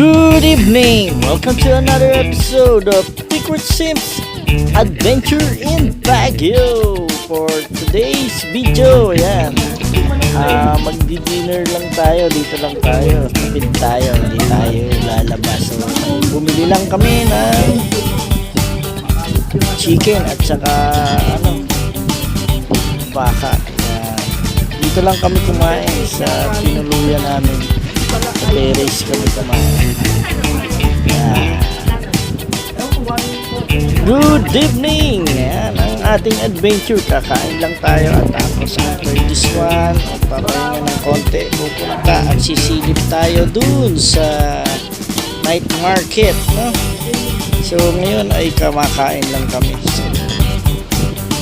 Good evening! Welcome to another episode of Liquid Sims Adventure in Baguio. For today's video, ayan, magdi-dinner lang tayo, dito lang tayo, tapit tayo, hindi tayo lalabas. So, bumili lang kami ng chicken at saka baka. Dito lang kami kumain sa pinuluyan namin. Terrace kami kumain. Good evening! Yan ang ating adventure. Kakain lang tayo at tapos after this one, papahinga ng konti, pupunta at sisilip tayo dun sa night market, no? So ngayon ay kumakain lang kami. So,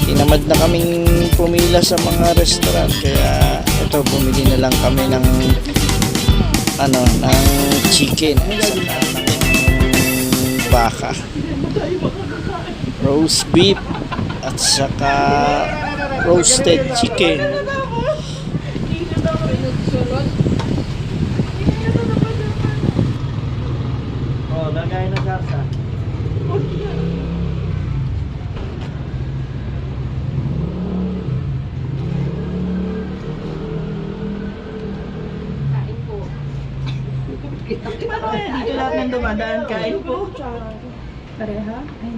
tinamad na kaming pumila sa mga restaurant, kaya ito, bumili na lang kami ng ng chicken at saka ng baka, roast beef at saka roasted chicken. Oh, lagay na sarsa. Paano dito lahat ng dumadaan? Kain po? Pareha? Ay.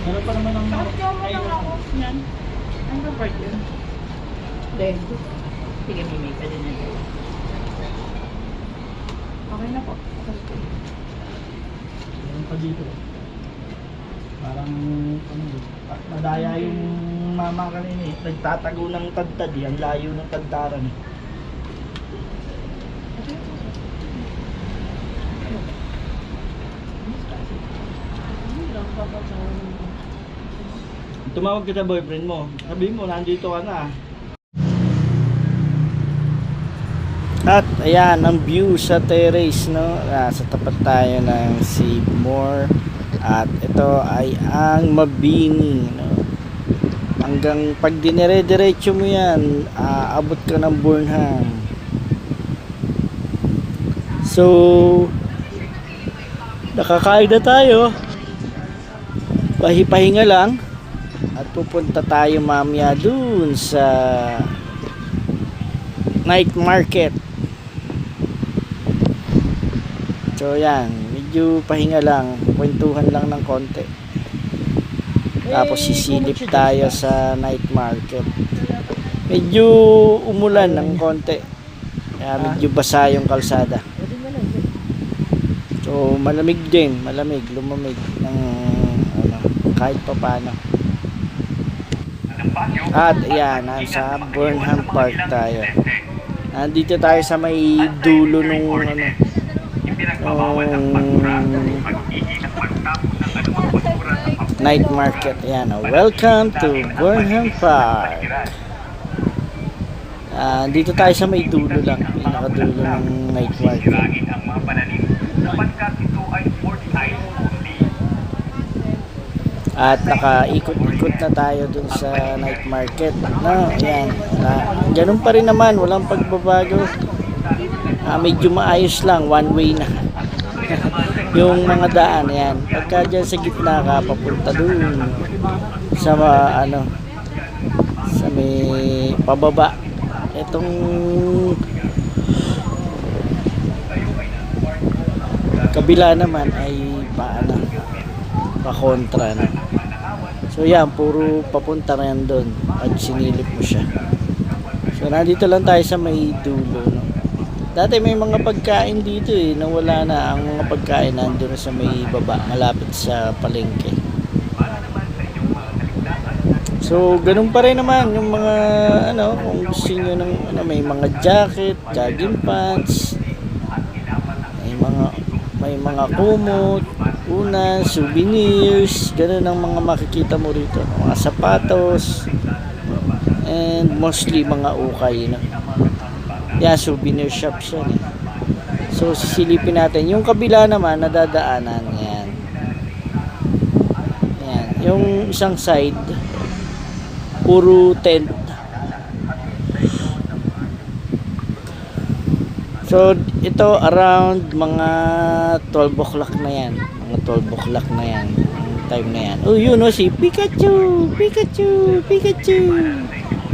Ano pa naman ang Bakit yung mo lang ako? Yan. Ano ba part yun? Then, sige, Mimi, pwede na yun. Okay na po. Ano pa dito? Parang madaya yung mama kanina eh. Nagtatago ng tadtad eh. Ang layo ng tadtaran eh. Tumawag ka sa boyfriend mo. Sabihin mo, nandito ka na. At ayan ang view sa terrace, no? Sa tapat tayo ng Seymour. At ito ay ang Mabini, no? Hanggang pag dinire-diretso mo yan, abot ka ng Burnham. So nakakain na tayo, pahipahinga lang, at pupunta tayo mamaya dun sa night market. So yan, medyo pahinga lang, kwentuhan lang ng konti, tapos sisilip tayo sa night market. Medyo umulan ng konti, kaya medyo basa yung kalsada. So malamig din, lumamig ng kahit pa paano. At ayan, nasa Burnham Park tayo. Nandito tayo sa may dulo nung night market. Ayan, welcome to Burnham Park. Dito tayo sa may dulo lang, pinakadulo ng night market. At nakaikot-ikot na tayo dun sa night market, no? Ayan, ganun pa rin naman, walang pagbabago. Medyo maayos lang, one way na yung mga daan. Ayan, pagka dyan sa gitna ka, papunta dun sa sa may pababa. Itong kabila naman ay pa-kontra na. So yan, puro papunta na yan doon pag sinilip mo siya. So nandito lang tayo sa may dulo, no? Dati may mga pagkain dito eh, nawala na. Ang mga pagkain nandun sa may baba, malapit sa palengke. So ganun pa rin naman yung mga kung gusto nyo ng may mga jacket, jogging pants, may mga kumot, souvenirs, ganun ang mga makikita mo rito, mga sapatos, and mostly mga ukay, no? Yeah, souvenir shops yan eh. So sisilipin natin yung kabila naman, nadadaanan yan. yung isang side puro tent. So ito around mga 12 o'clock na yan. Mga 12 o'clock na yan. Yung time na yan. Oh, yun si Pikachu! Pikachu! Pikachu!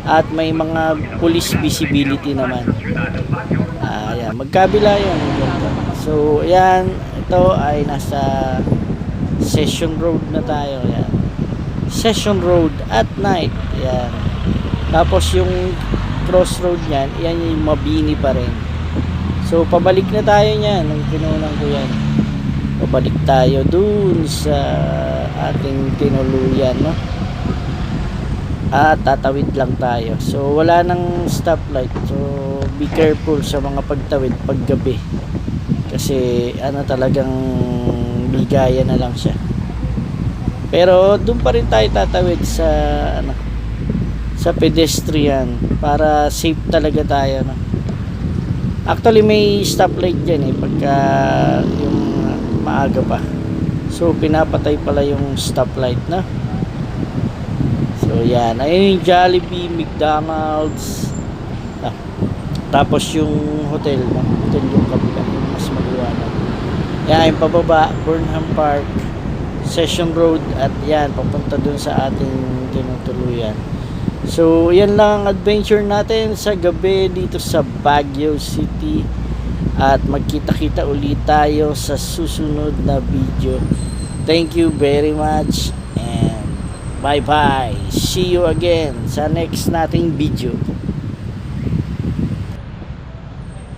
At may mga police visibility naman. Ayan, magkabila yun. So, ayan, ito ay nasa Session Road na tayo. Ayan. Session Road at night. Ayan. Tapos yung crossroad niyan, yan yung Mabini pa rin. So, pabalik na tayo niyan. Nung pinunan ko yan. Pabalik tayo dun sa ating tinuluyan, no? At tatawid lang tayo. So, wala nang stoplight. So, be careful sa mga pagtawid paggabi. Kasi, talagang bigaya na lang siya. Pero, doon pa rin tayo tatawid sa, sa pedestrian para safe talaga tayo, no? Actually, may stoplight dyan pagka yung maaga pa. So, pinapatay pala yung stoplight, no? So, yan. Ayun yung Jollibee, McDonald's. Tapos yung hotel, no? Hotel yung kabila, yung mas maliwanag. Yan, yung pababa, Burnham Park, Session Road, at yan, papunta dun sa ating tinutuluyan. So, yan lang ang adventure natin sa gabi dito sa Baguio City. At magkita-kita ulit tayo sa susunod na video. Thank you very much and bye-bye. See you again sa next nating video.